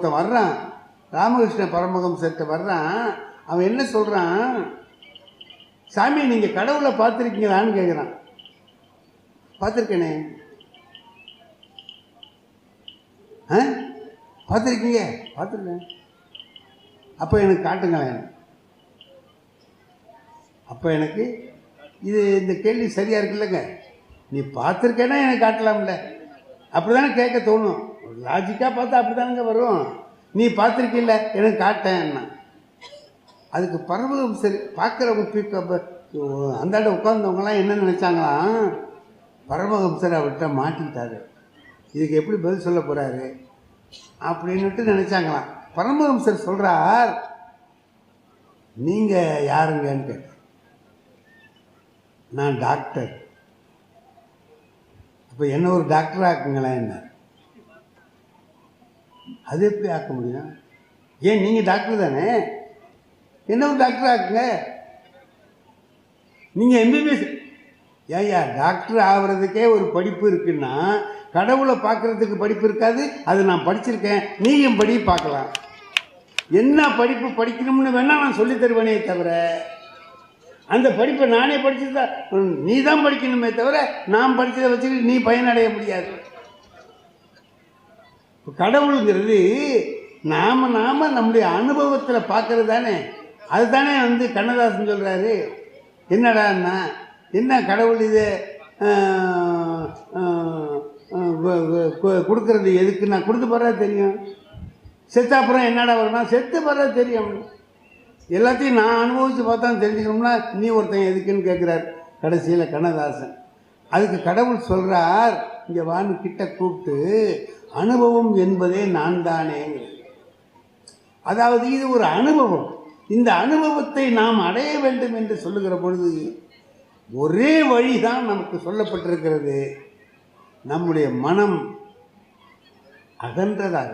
ஒருத்தன் வர்றான், ராமகிருஷ்ண பரமஹம்சர்கிட்ட வர்றான். அவன் என்ன சொல்கிறான், சாமி நீங்கள் கடவுளை பார்த்துருக்கீங்களான்னு கேட்குறான். பார்த்துருக்கேனே. பார்த்துருக்கீங்க? பார்த்துருக்கேன். அப்போ எனக்கு காட்டுங்களேன். அப்போ எனக்கு இந்த கேள்வி சரியாக இருக்குல்லங்க. நீ பார்த்துருக்கேன்னா எனக்கு காட்டலாம்ல, அப்படி தானே கேட்க தோணும். லாஜிக்காக பார்த்தா அப்படி தானங்க வரும். நீ பார்த்துருக்கில்ல, எனக்கு காட்டேன்னா. அதுக்கு பரமஹம்சர் பார்க்குறவங்க அந்தாண்ட உட்கார்ந்தவங்களாம் என்ன நினச்சாங்களாம், பரமஹம்சர் அவர்கிட்ட மாட்டிக்கிட்டாரு, இதுக்கு எப்படி பதில் சொல்ல போகிறாரு அப்படின்னுட்டு நினச்சாங்களாம். பரமஹம்சர் சொல்கிறார், நீங்கள் யாருங்கன்னு கேட்டார். நான் டாக்டர். அப்போ என்ன ஒரு டாக்டர் ஆக்குங்களேன் என்ன. அது எப்படி ஆக்க முடியும்? ஏன் நீங்கள் டாக்டர் தானே, என்ன ஒரு டாக்டர் ஆக்குங்க. நீங்கள் எம்பிபிஎஸ். ஏயா, டாக்டர் ஆகிறதுக்கே ஒரு படிப்பு இருக்குன்னா கடவுளை பார்க்குறதுக்கு படிப்பு இருக்காது? அது நான் படிச்சிருக்கேன், நீயும் படி பார்க்கலாம். என்ன படிப்பு படிக்கணும்னு வேணால் நான் சொல்லி தருவேனே தவிர, அந்த படிப்பை நானே படிச்சதா நீ தான் படிக்கணுமே தவிர நான் படித்ததை வச்சுக்கிட்டு நீ பயனடைய முடியாது. கடவுளுங்கிறது நாம நம்முடைய அனுபவத்தில் பார்க்கறது தானே. அதுதானே கண்ணதாசன் சொல்கிறாரு. என்னடான்னா, என்ன கடவுள் இது கொடுக்கறது எதுக்கு? நான் கொடுத்து போகிறதா தெரியும். செத்த அப்புறம் என்னடா வரும்னா, செத்து போகிறதா தெரியும். எல்லாத்தையும் நான் அனுபவித்து பார்த்தா தெரிஞ்சுக்கணும்னா நீ ஒருத்தன் எதுக்குன்னு கேட்குறார் கடைசியில் கண்ணதாசன். அதுக்கு கடவுள் சொல்கிறார், இங்கே வான்னு கிட்ட கூப்பிட்டு, அனுபவம் என்பதே நான் தானேங்கிறது. அதாவது இது ஒரு அனுபவம். இந்த அனுபவத்தை நாம் அடைய வேண்டும் என்று சொல்லுகிற பொழுது ஒரே வழிதான் நமக்கு சொல்லப்பட்டிருக்கிறது, நம்முடைய மனம் அகன்றதாக.